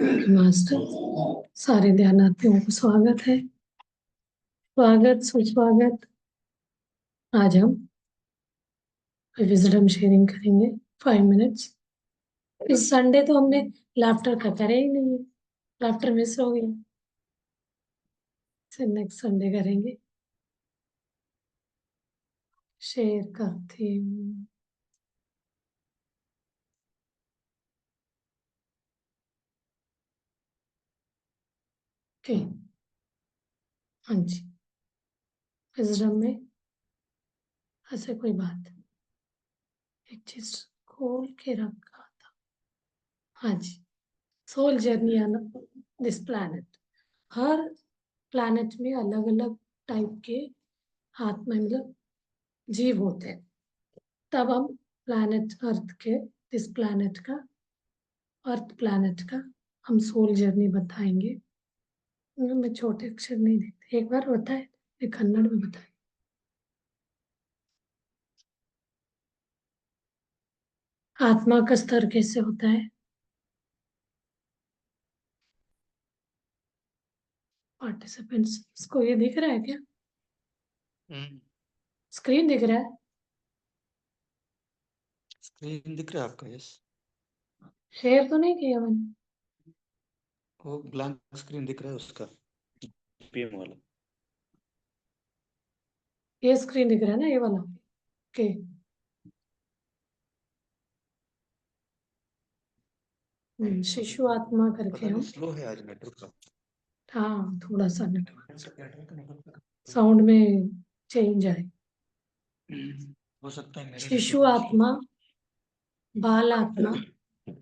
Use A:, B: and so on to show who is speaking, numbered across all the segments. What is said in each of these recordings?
A: Master, सारे ध्यानार्थियों को स्वागत है। स्वागत सुस्वागत। आज हम विजडम शेयरिंग करेंगे 5 मिनट्स। इस संडे तो हमने लाफ्टर का करे ही नहीं है, लाफ्टर मिस हो गया। नेक्स्ट संडे करेंगे। शेयर करती हूँ। ओके, हाँ जी। विजडम में ऐसे कोई बात, एक चीज खोल के रखा था। हाँ जी, soul journey on this planet. हर प्लैनेट में अलग अलग टाइप के आत्मा मतलब जीव होते हैं। तब हम प्लैनेट अर्थ के, इस प्लैनेट का, अर्थ प्लैनेट का हम सोल जर्नी बताएंगे। मैं छोटे अक्षर नहीं देखते, एक बार बताए, एक कन्नड़ में बताए। आत्मा का स्तर कैसे होता है? पार्टिसिपेंट्स, इसको ये दिख रहा है क्या? स्क्रीन दिख रहा है?
B: स्क्रीन दिख रहा है आपका? यस।
A: शेयर तो नहीं किया मैंने।
B: वो ब्लैंक स्क्रीन दिख रहा है उसका, पीएम वाला।
A: ये स्क्रीन दिख रहा है ना, ये वाला? ओके। शिशु आत्मा करके
B: पता नहीं
A: हम,
B: स्लो है आज नेटवर्क का।
A: हाँ थोड़ा सा नेटवर्क साउंड में चेंज आए।
B: हो सकता है मेरे
A: शिशु
B: नेटवर्क स्लो
A: आत्मा, बाल आत्मा,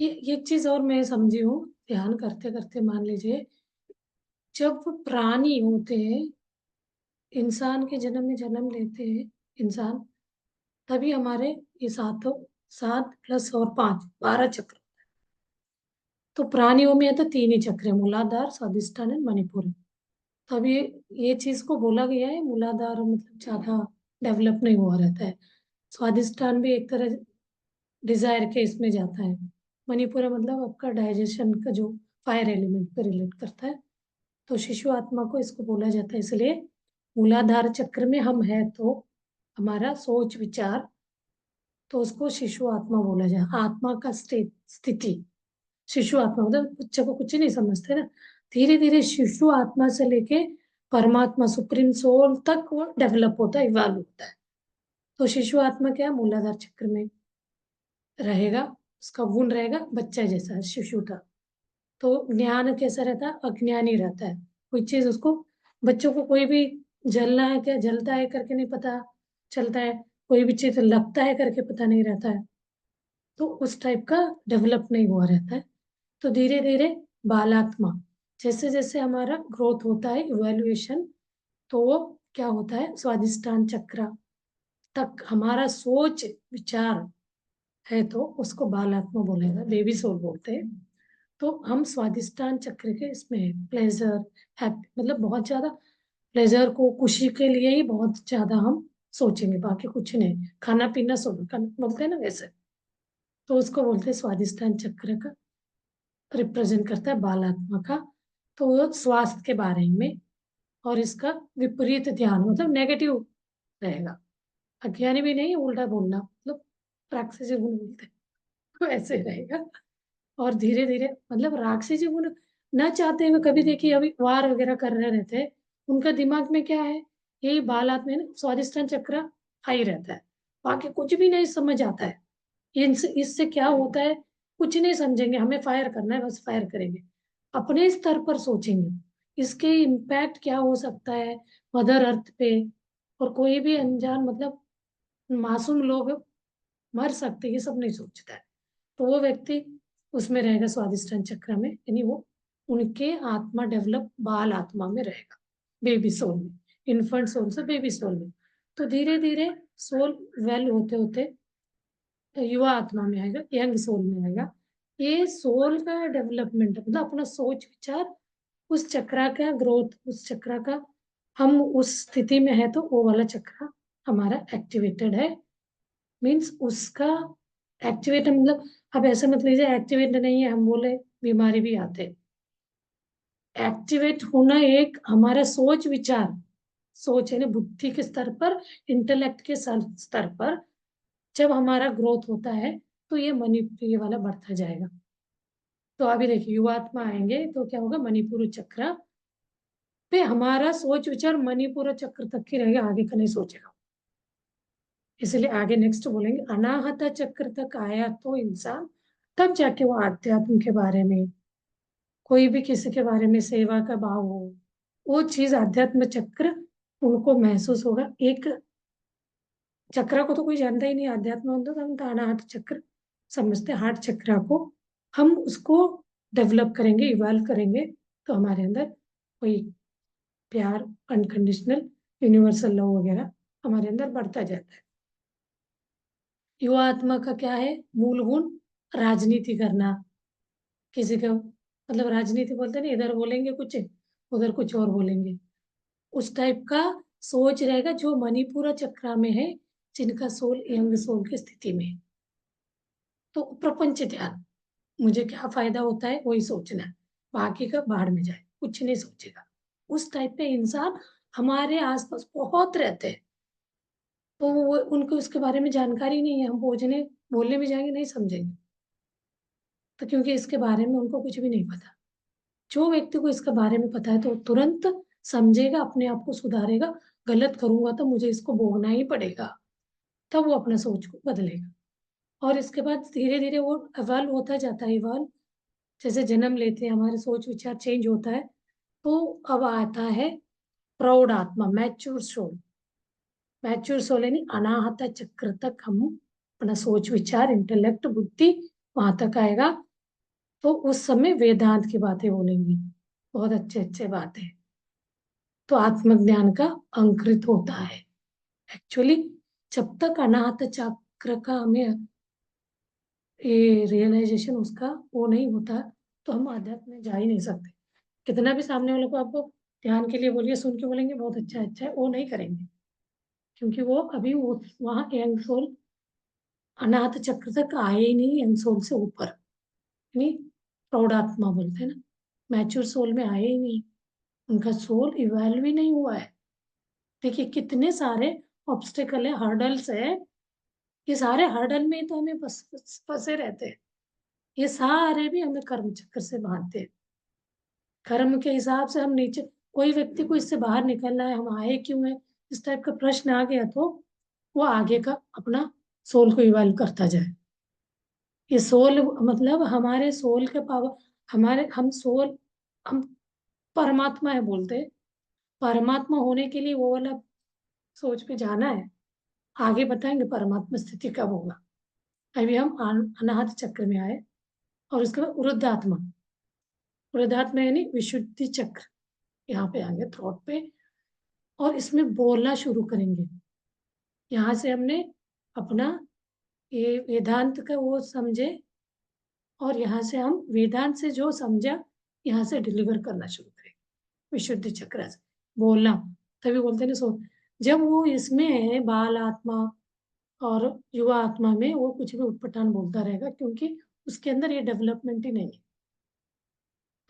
A: ये चीज और मैं समझी हूँ। ध्यान करते करते मान लीजिए, जब प्राणी होते हैं, इंसान के जन्म में जन्म लेते हैं इंसान, तभी हमारे ये सातों, 7 + 4 = 5, 12 चक्र। तो प्राणियों में है तो 3 ही चक्र है, मूलाधार, स्वादिष्ठान और मणिपुर। तब ये चीज को बोला गया है, मूलाधार मतलब ज्यादा डेवलप नहीं हुआ रहता है। स्वादिष्ठान भी एक तरह डिजायर के इसमें जाता है। मणिपुर मतलब आपका डाइजेशन का, जो फायर एलिमेंट पे रिलेट करता है। तो शिशु आत्मा को इसको बोला जाता है, इसलिए मूलाधार चक्र में हम है तो हमारा सोच विचार, तो उसको शिशु आत्मा बोला जाए। आत्मा का स्थिति, शिशु आत्मा मतलब बच्चे को कुछ ही नहीं समझते ना, धीरे धीरे शिशु आत्मा से लेके परमात्मा सुप्रीम सोल तक वो डेवलप होता है, इवॉल्व होता है। तो शिशु आत्मा क्या है, मूलाधार चक्र में रहेगा, उसका गुण रहेगा बच्चा जैसा, शिशु था। तो ज्ञान कैसा रहता है, अज्ञानी रहता है। कोई चीज उसको, बच्चों को कोई भी जलना है क्या, जलता है करके नहीं पता चलता है, कोई भी चीज लगता है करके पता नहीं रहता है। तो उस टाइप का डेवलप नहीं हुआ रहता है। तो धीरे धीरे बालात्मा, जैसे जैसे हमारा ग्रोथ होता है, इवेल्युएशन, तो वो क्या होता है, स्वादिष्ठान चक्र तक हमारा सोच विचार है, तो उसको बालात्मा बोलेगा, बेबी सोल बोलते हैं। तो हम स्वादिष्टान चक्र के इसमें प्लेजर, हैप्पी मतलब बहुत ज्यादा प्लेजर को, खुशी के लिए ही बहुत ज्यादा हम सोचेंगे, बाकी कुछ नहीं। खाना पीना सोना बोलते हैं ना वैसे, तो उसको बोलते हैं स्वादिष्टान चक्र का, रिप्रेजेंट करता है बालात्मा का। तो वो स्वास्थ्य के बारे में, और इसका विपरीत ध्यान मतलब नेगेटिव रहेगा। अज्ञानी भी नहीं, उल्टा बोलना मतलब प्राक्सिस गुण बोलते हैं, तो ऐसे रहेगा। और धीरे धीरे मतलब राक्षसी गुण न चाहते हुए, कभी देखिए अभी वार वगैरह कर रहे रहते हैं, उनका दिमाग में क्या है, यही बालात में ना स्वादिष्टान चक्र हाई रहता है, बाकी कुछ भी नहीं समझ आता है। इनसे इससे क्या होता है, कुछ नहीं समझेंगे, हमें फायर करना है बस फायर करेंगे, अपने स्तर पर सोचेंगे इसके इम्पैक्ट क्या हो सकता है मदर अर्थ पे। और कोई भी अनजान मतलब मासूम लोग मर सकते, ये सब नहीं सोचता है। तो वो व्यक्ति उसमें रहेगा स्वादिष्टान चक्र में, यानी वो उनके आत्मा डेवलप बाल आत्मा में रहेगा, बेबी सोल में, इन्फेंट सोल से बेबी सोल में। तो धीरे धीरे सोल वेल होते होते युवा आत्मा में आएगा, यंग सोल में आएगा। ये सोल का डेवलपमेंट मतलब अपना सोच विचार, उस चक्र का ग्रोथ, उस चक्र का हम उस स्थिति में है तो वो वाला चक्र हमारा एक्टिवेटेड है। मीन्स उसका एक्टिवेट मतलब, अब ऐसा मत लीजिए एक्टिवेट नहीं है हम बोले बीमारी भी आते हैं, एक्टिवेट होना एक हमारा सोच विचार, सोच यानी बुद्धि के स्तर पर, इंटेलेक्ट के स्तर पर जब हमारा ग्रोथ होता है तो ये मणिपुर ये वाला बढ़ता जाएगा। तो अभी देखिए युवात्मा आएंगे तो क्या होगा, मणिपुर चक्र पे हमारा सोच विचार मणिपुर चक्र तक ही रहेगा, आगे का नहीं सोचेगा। इसलिए आगे नेक्स्ट बोलेंगे अनाहत चक्र तक आया तो इंसान तब जाके वो आध्यात्म के बारे में, कोई भी किसी के बारे में सेवा का भाव हो, वो चीज आध्यात्म चक्र उनको महसूस होगा। एक चक्र को तो कोई जानता ही नहीं, अध्यात्म होता तो हम तो अनाहत चक्र समझते, हार्ट चक्र को हम उसको डेवलप करेंगे, इवॉल्व करेंगे तो हमारे अंदर कोई प्यार, अनकंडीशनल यूनिवर्सल लव वगैरह हमारे अंदर बढ़ता जाता है। युवा आत्मा का क्या है मूल गुण, राजनीति करना, किसी का मतलब राजनीति बोलते नहीं, इधर बोलेंगे कुछ उधर कुछ और बोलेंगे, उस टाइप का सोच रहेगा जो मणिपुर चक्र में है, जिनका सोल यंग सोल की स्थिति में है। तो प्रपंच ध्यान, मुझे क्या फायदा होता है वही सोचना है, बाकी का बाहर में जाए कुछ नहीं सोचेगा। उस टाइप के इंसान हमारे आसपास बहुत रहते हैं, तो वो उनको उसके बारे में जानकारी नहीं है, हम बोझने बोलने भी जाएंगे नहीं समझेंगे, तो क्योंकि इसके बारे में उनको कुछ भी नहीं पता। जो व्यक्ति को इसके बारे में पता है तो तुरंत समझेगा, अपने आप को सुधारेगा, गलत करूंगा तो मुझे इसको भोगना ही पड़ेगा, तब वो अपना सोच को बदलेगा। और इसके बाद धीरे धीरे वो इवॉल्व होता जाता है, इवॉल्व जैसे जन्म लेते हैं हमारे सोच विचार चेंज होता है, तो अब आता है प्रौढ़ आत्मा, मैच्योर सोल। मैच्योर सोल यानी अनाहत चक्र तक हम अपना सोच विचार इंटेलेक्ट बुद्धि वहां तक आएगा, तो उस समय वेदांत की बातें बोलेंगी, बहुत अच्छे अच्छे बातें, तो आत्मज्ञान का अंकुरित होता है। एक्चुअली जब तक अनाहत चक्र का हमें ये रियलाइजेशन उसका वो नहीं होता, तो हम आध्यात्म में जा ही नहीं सकते। कितना भी सामने वाले को आपको ध्यान के लिए बोलिए, सुन के बोलेंगे बहुत अच्छा अच्छा है, वो नहीं करेंगे, क्योंकि वो अभी वो वहाँ यंग सोल अनाहत चक्र तक आए ही नहीं, यंग सोल से ऊपर, यानी प्रौढ़ात्मा बोलते हैं ना, मैच्योर सोल में आए ही नहीं, उनका सोल इवॉल्व ही नहीं हुआ है। देखिए कितने सारे ऑब्स्टिकल है, हर्डल्स है, ये सारे हर्डल में ही तो हमें बस फंसे रहते हैं, ये सारे भी हमें कर्म चक्र से बांधते हैं। कर्म के हिसाब से हम नीचे, कोई व्यक्ति को इससे बाहर निकलना है, हम आए क्यों है, इस टाइप का प्रश्न आ गया तो वो आगे का अपना सोल को इवॉल्व करता जाए। ये सोल मतलब हमारे सोल के पावर, हमारे हम सोल, हम परमात्मा है बोलते हैं, परमात्मा होने के लिए वो वाला सोच पे जाना है, आगे बताएंगे परमात्मा स्थिति कब होगा। अभी हम अनाहत चक्र में आए, और उसके बाद वृद्धात्मा, वृद्धात्मा यानी विशुद्धि चक्र, यहाँ पे आएंगे थ्रोट पे, और इसमें बोलना शुरू करेंगे। यहाँ से हमने अपना ये वेदांत का वो समझे, और यहाँ से हम वेदांत से जो समझा यहाँ से डिलीवर करना शुरू करेंगे, विशुद्धि चक्र से बोलना। तभी बोलते हैं ना सो, जब वो इसमें है बाल आत्मा और युवा आत्मा में, वो कुछ भी उटपटांग बोलता रहेगा, क्योंकि उसके अंदर ये डेवलपमेंट ही नहीं है।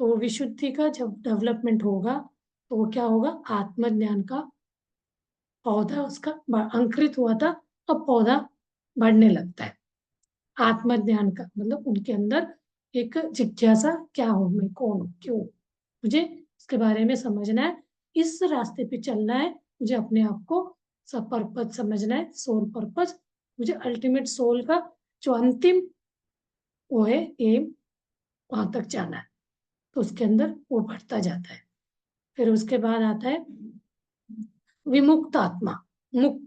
A: तो विशुद्धि का जब डेवलपमेंट होगा तो वो क्या होगा, आत्मज्ञान का पौधा उसका अंकुरित हुआ था, अब पौधा बढ़ने लगता है। आत्मज्ञान का मतलब उनके अंदर एक जिज्ञासा, क्या हूं मैं, कौन हूं, क्यों, मुझे इसके बारे में समझना है, इस रास्ते पे चलना है, मुझे अपने आप को सब पर्पज समझना है, सोल पर्पज, मुझे अल्टीमेट सोल का जो अंतिम वो है एम, वहां तक जाना है। तो उसके अंदर वो बढ़ता जाता है। फिर उसके बाद आता है विमुक्त आत्मा, मुक्त,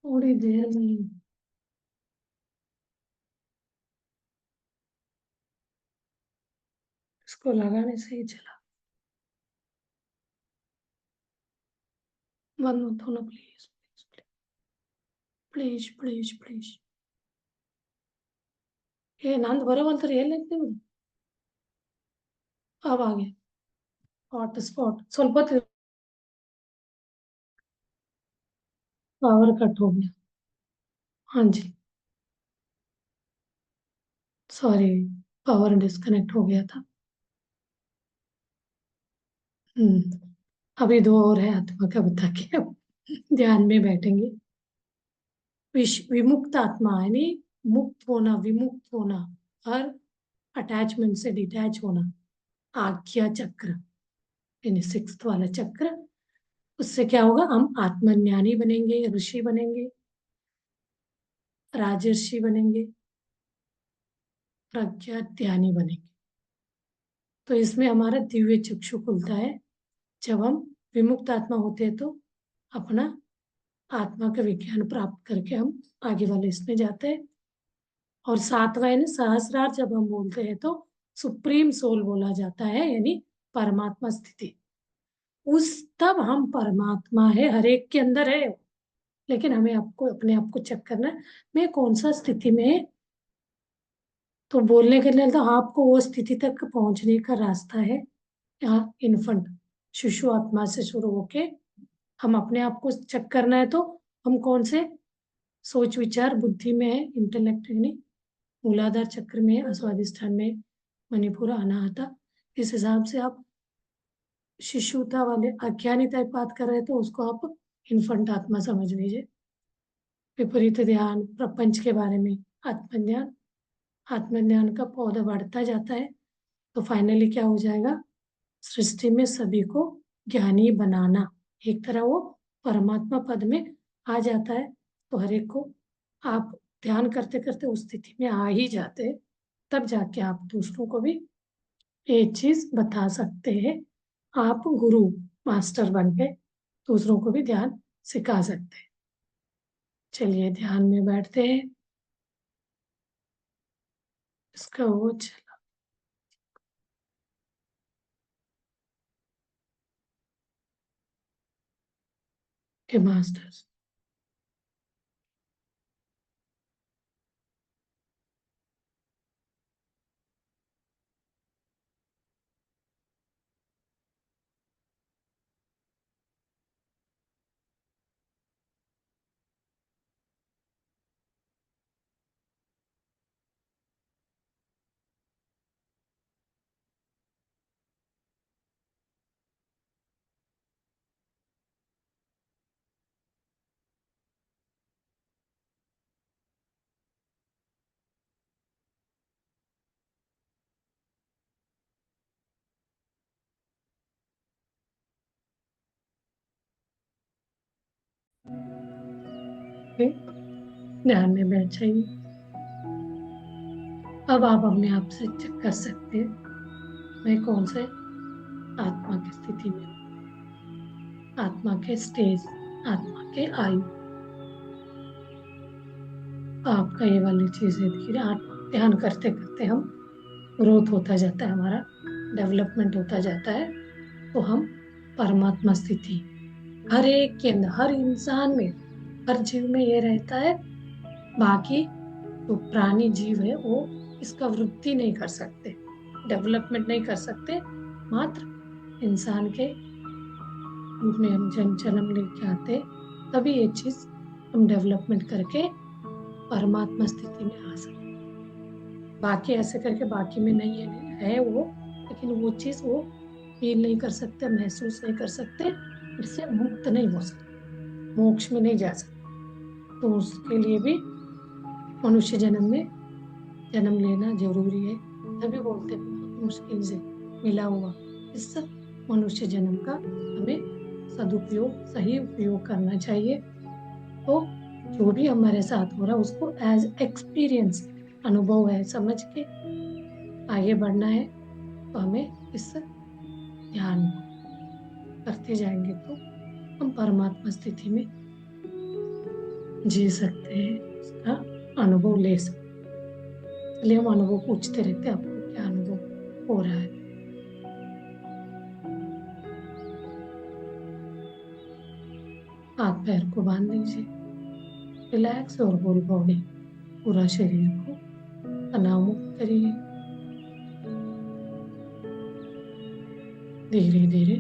A: थोड़ी देर में इसको लगाने से ही चला, बंद मत होना प्लीज, प्लीज प्लीज प्लीज। ये ನಂದು ಬರೋವಲ್ತು ರೀ, ಎಲ್ಲಿ ಐತಿ ನಿಮ್ದು? अब आ गया हॉटस्पॉट, ಸ್ವಲ್ಪ ಹೊತ್ತು पावर कट हो गया। हाँ जी, सॉरी, पावर डिस्कनेक्ट हो गया था। अभी दो और है आत्मा का बता के अब ध्यान में बैठेंगे। विमुक्त आत्मा यानी मुक्त होना, विमुक्त होना, हर अटैचमेंट से डिटैच होना। आज्ञा चक्र यानी सिक्स्थ वाला चक्र, उससे क्या होगा, हम आत्मज्ञानी बनेंगे, ऋषि बनेंगे, राजर्षि बनेंगे, प्रज्ञा ध्यानी बनेंगे। तो इसमें हमारा दिव्य चक्षु खुलता है। जब हम विमुक्त आत्मा होते हैं तो अपना आत्मा का विज्ञान प्राप्त करके हम आगे वाले इसमें जाते हैं। और सातवां यानी सहस्रार जब हम बोलते हैं तो सुप्रीम सोल बोला जाता है, यानी परमात्मा स्थिति। उस तब हम परमात्मा है, हर एक के अंदर है, लेकिन हमें आपको अपने आप को चेक करना है मैं कौन सा स्थिति में है। तो बोलने के लिए तो आपको वो स्थिति तक पहुंचने का रास्ता है। यहाँ इन्फंट शिशु आत्मा से शुरू होके हम अपने आप को चेक करना है तो हम कौन से सोच विचार बुद्धि में है, इंटेलेक्ट यानी मूलाधार चक्र में है, स्वादिष्ठान में, मणिपुर, अनाहता। इस हिसाब से आप शिशुता वाले अज्ञानिता की बात कर रहे हैं तो उसको आप इन्फंट आत्मा समझ लीजिए। विपरीत ध्यान, प्रपंच के बारे में आत्मज्ञान, आत्मज्ञान का पौधा बढ़ता जाता है तो फाइनली क्या हो जाएगा, सृष्टि में सभी को ज्ञानी बनाना। एक तरह वो परमात्मा पद में आ जाता है। तो हर एक को आप ध्यान करते करते उस स्थिति में आ ही जाते हैं। तब जाके आप दूसरों को भी एक चीज बता सकते हैं। आप गुरु मास्टर बन के दूसरों को भी ध्यान सिखा सकते हैं। चलिए ध्यान में बैठते हैं। इसका वो चला के मास्टर्स। ध्यान में बैठ जाइए। अब आप अपने आप से चेक कर सकते हैं मैं कौन से आत्मा की स्थिति में हूँ, आत्मा के स्टेज, आत्मा के आयु। आपका ये वाली चीजें धीरे ध्यान करते करते हम ग्रोथ होता जाता है, हमारा डेवलपमेंट होता जाता है। तो हम परमात्मा स्थिति हर एक के अंदर, हर इंसान में, हर जीव में ये रहता है। बाकी जो प्राणी जीव है वो इसका वृद्धि नहीं कर सकते, डेवलपमेंट नहीं कर सकते। मात्र इंसान के रूप में हम जन्म लेके आते, तभी ये चीज हम डेवलपमेंट करके परमात्मा स्थिति में आ सकते। बाकी ऐसे करके बाकी में नहीं है वो, लेकिन वो चीज वो फील नहीं कर सकते, महसूस नहीं कर सकते, इससे मुक्त नहीं हो सकते, मोक्ष में नहीं जा सकते। तो उसके लिए भी मनुष्य जन्म में जन्म लेना जरूरी है। तभी बोलते हैं बहुत मुश्किल से मिला हुआ इस मनुष्य जन्म का हमें सदुपयोग, सही उपयोग करना चाहिए। तो जो भी हमारे साथ हो रहा है उसको एज एक्सपीरियंस, अनुभव है समझ के आगे बढ़ना है। तो हमें इस ध्यान को करते जाएंगे तो हम परमात्मा स्थिति में जी सकते हैं, उसका अनुभव ले सकते हैं। इसलिए हम अनुभव पूछते रहते हैं आपको क्या अनुभव हो रहा है। हाथ पैर को बांध लीजिए, रिलैक्स और होल बॉडी, पूरा शरीर को तनाव मुक्त करिए। धीरे धीरे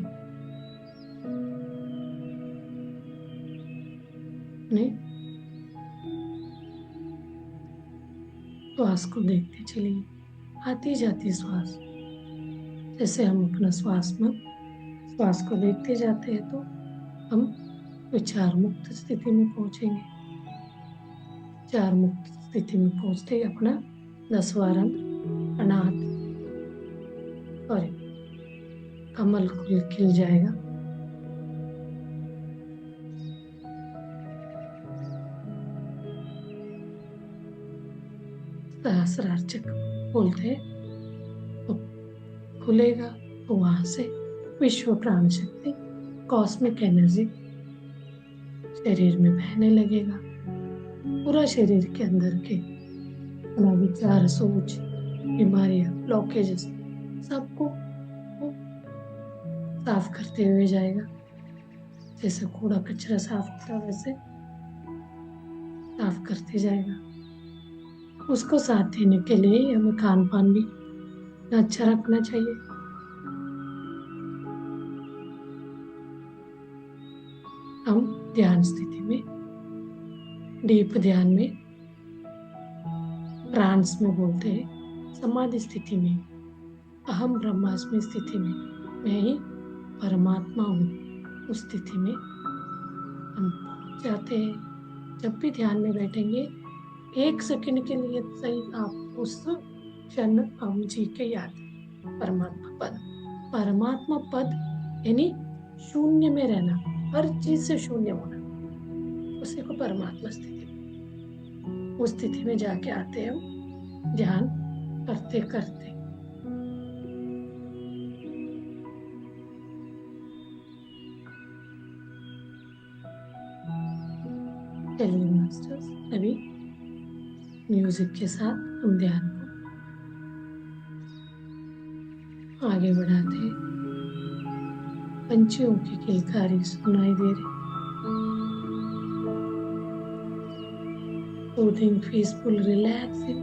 A: अपने श्वास को देखते चलिए, आती जाती श्वास। जैसे हम अपना श्वास को देखते जाते हैं तो हम विचार मुक्त स्थिति में पहुंचेंगे। विचार मुक्त स्थिति में पहुंचते ही अपना 10वां रंग अनाथ सॉरी कमल खिल जाएगा। सहस्रार चक्र बोलते हैं तो खुलेगा, तो वहां से विश्व प्राण शक्ति कॉस्मिक एनर्जी शरीर में बहने लगेगा। पूरा शरीर के अंदर के अपना विचार, सोच, बीमारियां, ब्लॉकेजेस सबको वो साफ करते हुए जाएगा। जैसे कूड़ा कचरा साफ होता है वैसे साफ करते जाएगा। उसको साथ देने के लिए हमें खान पान भी अच्छा रखना चाहिए। हम ध्यान स्थिति में, डीप ध्यान में, ट्रांस में बोलते हैं, समाधि स्थिति में, अहम ब्रह्मास्मि स्थिति में, मैं ही परमात्मा हूँ, उस स्थिति में हम पहुंच जाते हैं। जब भी ध्यान में बैठेंगे 1 सेकंड के लिए सही आप उस क्षण हम जी के याद परमात्मा पद यानी शून्य में रहना, हर चीज से शून्य होना, उसी को परमात्मा स्थिति, उस स्थिति में जाके आते हैं हम ध्यान करते करते। चलिए मास्टर्स, अभी म्यूजिक के साथ हम ध्यान को आगे बढ़ाते हैं। पंछियों की किलकारी सुनाई दे रही, सूदिंग, पीसफुल, रिलैक्सिंग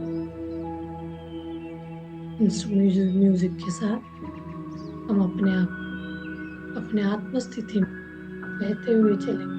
A: म्यूजिक के साथ हम अपने आत्म स्थिति में रहते हुए चलेंगे।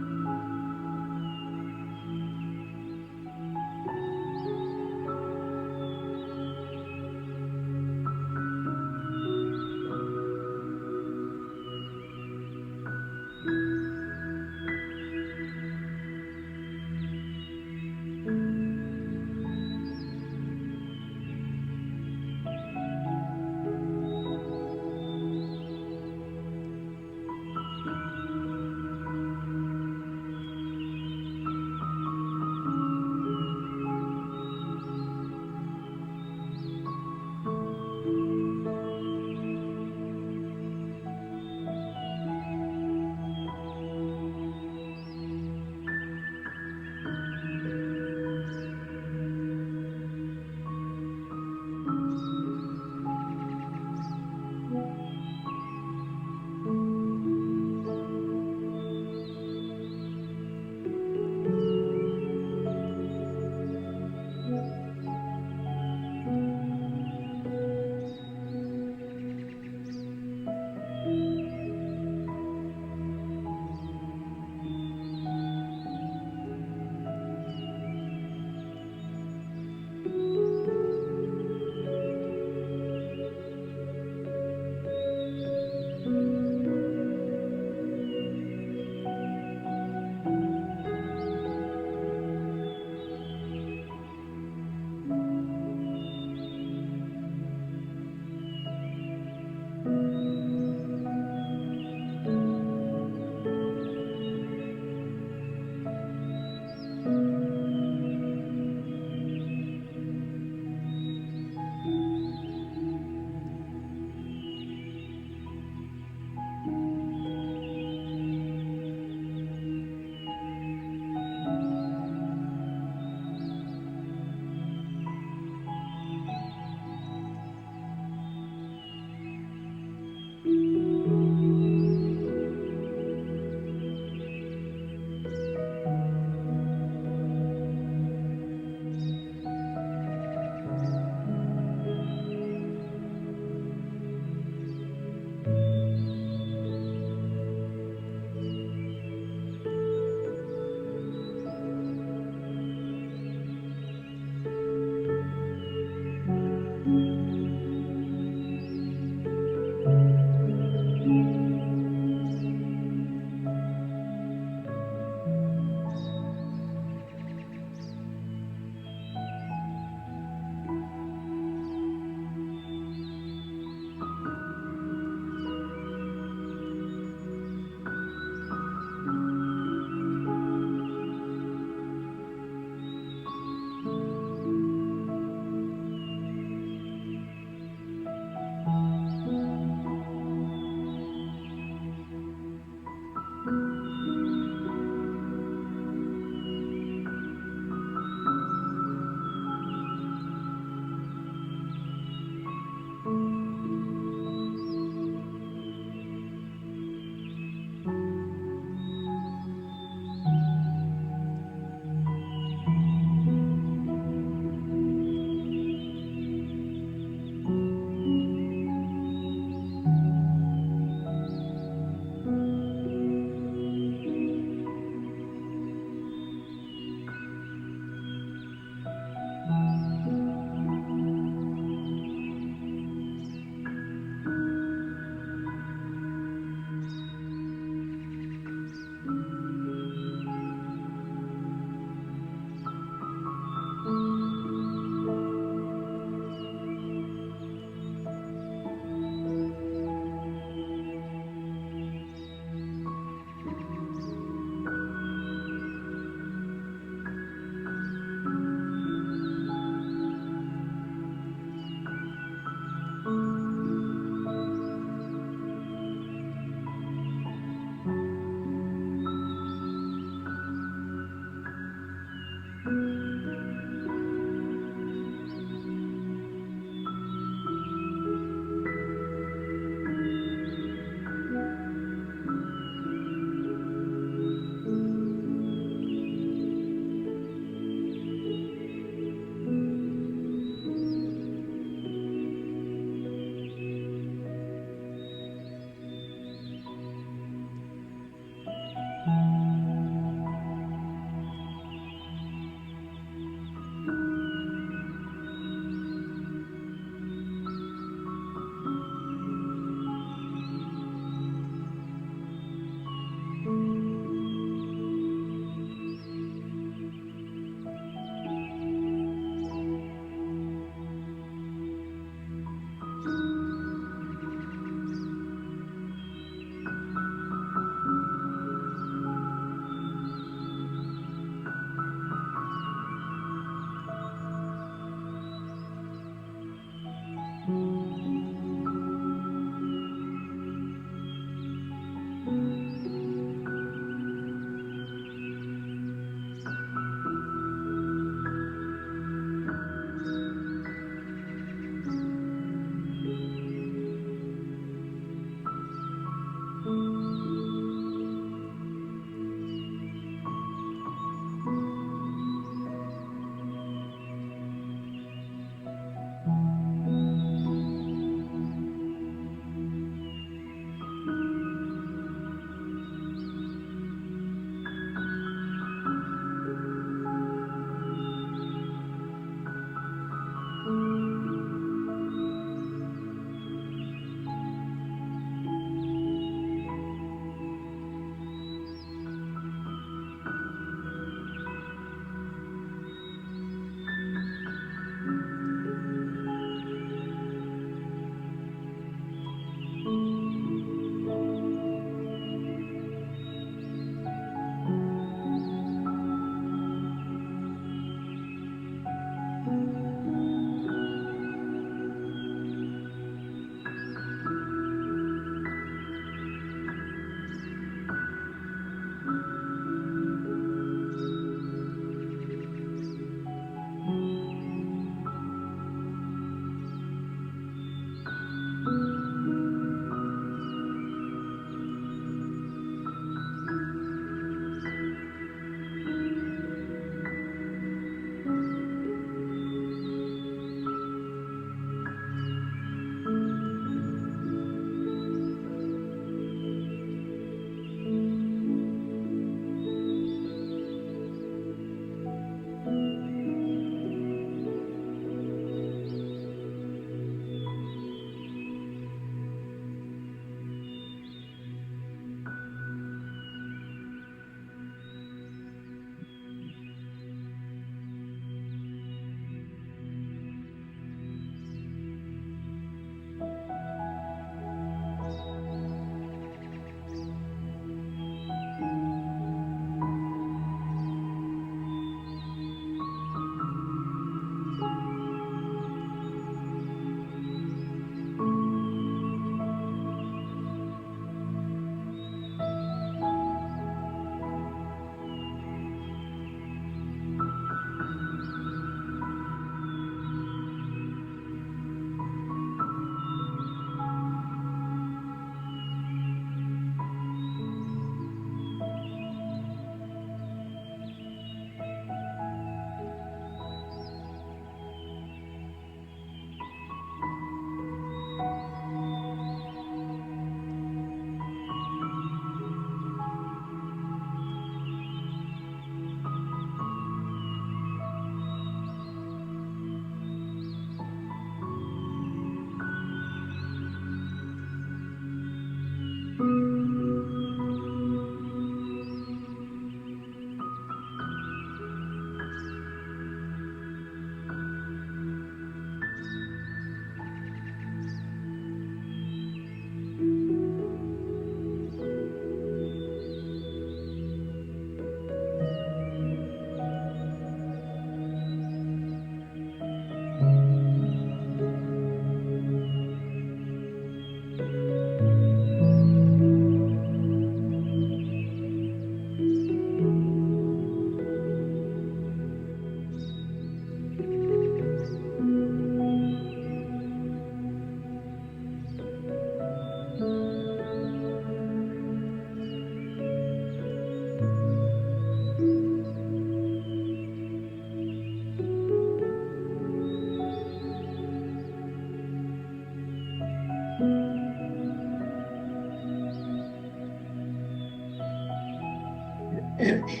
A: नमस्कार।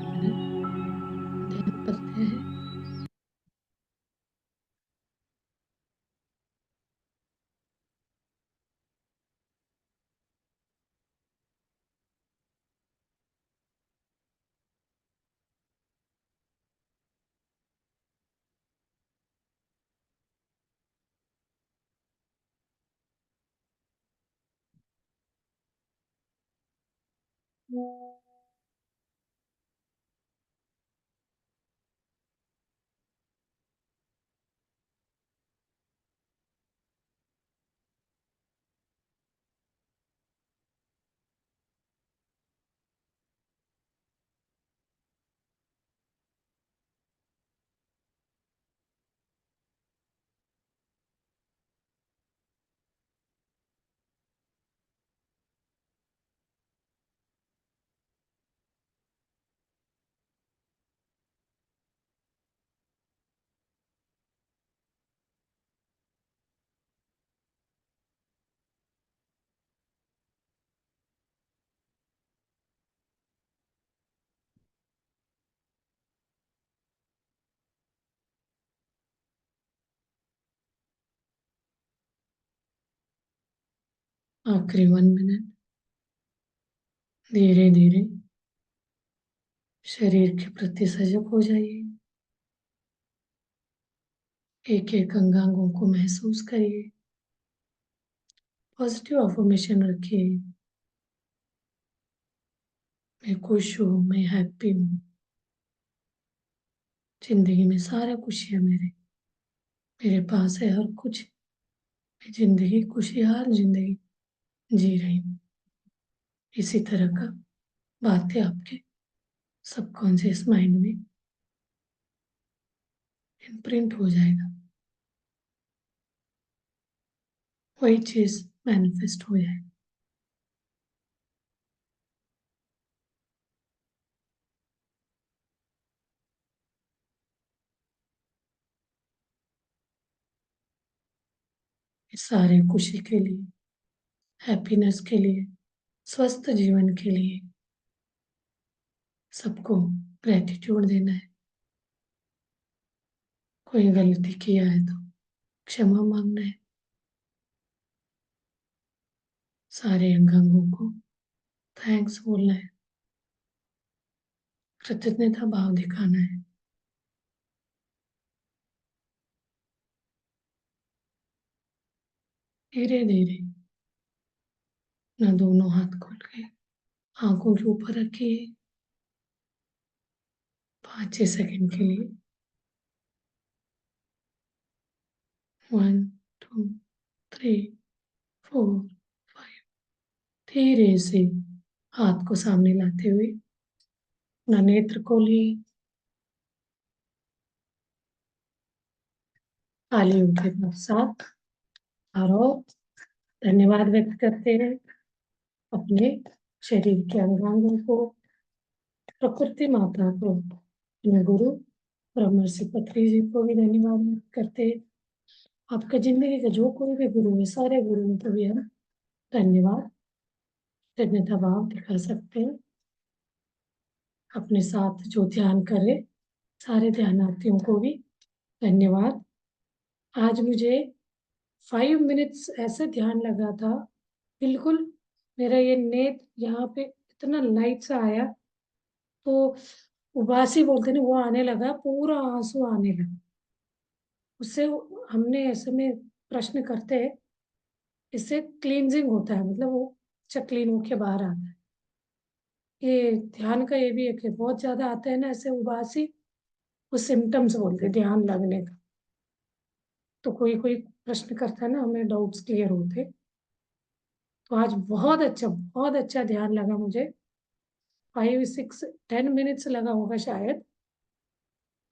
A: 2 मिनट ध्यान करते हैं। आखिरी 1 मिनट। धीरे धीरे शरीर के प्रति सजग हो जाइए। एक एक अंगांगों को महसूस करिए। पॉजिटिव अफर्मेशन रखिए। मैं खुश हूँ, मैं हैप्पी हूँ। जिंदगी में सारा कुछ है मेरे पास है हर कुछ। मैं जिंदगी खुशहाल जिंदगी जी रही हूँ। इसी तरह का बातें आपके सबकॉन्शियस माइंड में इम्प्रिंट हो जाएगा। वही चीज मैनिफेस्ट हो जाएगा। इस सारे खुशी के लिए, हैप्पीनेस के लिए, स्वस्थ जीवन के लिए सबको ग्रेटिट्यूड देना है। कोई गलती किया है तो क्षमा मांगना है। सारे अंगांगों को थैंक्स बोलना है। कृतज्ञता भाव दिखाना है। धीरे धीरे अपना दोनों हाथ खोल के आंखों के ऊपर रखिए। 5-6 सेकंड के लिए। 1, 2, 3, 4, 5। धीरे से हाथ को सामने लाते हुए अपना नेत्र खोलिए। तालियों के साथ और धन्यवाद व्यक्त करते हैं अपने शरीर के अंगांगों को, प्रकृति माता को, अपने गुरु ब्रह्मर्षि पत्री जी को भी धन्यवाद व्यक्त करते हैं। आपका जिंदगी का जो कोई भी गुरु है, सारे गुरुओं को भी हम धन्यवाद कृतज्ञता भाव दिखा सकते हैं। अपने साथ जो ध्यान करे सारे ध्यानार्थियों को भी धन्यवाद। आज मुझे 5 मिनट्स ऐसे ध्यान लगा था, बिल्कुल मेरा ये नेत्र यहाँ पे इतना लाइट सा आया, तो उबासी बोलते ना वो आने लगा, पूरा आंसू आने लगा। उससे हमने ऐसे में प्रश्न करते हैं, इससे क्लींजिंग होता है, मतलब वो अच्छा क्लीन होके बाहर आता है। ये ध्यान का ये भी एक है, बहुत ज्यादा आता है ना ऐसे उबासी, वो सिम्टम्स बोलते हैं ध्यान लगने का। तो कोई कोई प्रश्न करता है ना, हमें डाउट्स क्लियर होते। तो आज बहुत अच्छा ध्यान लगा मुझे। 5, 6, 10 मिनट्स लगा होगा शायद।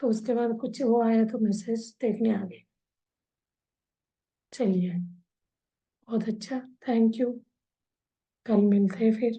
A: तो उसके बाद कुछ वो आया तो मैसेज देखने आ गई। चलिए, बहुत अच्छा, थैंक यू। कल मिलते हैं फिर।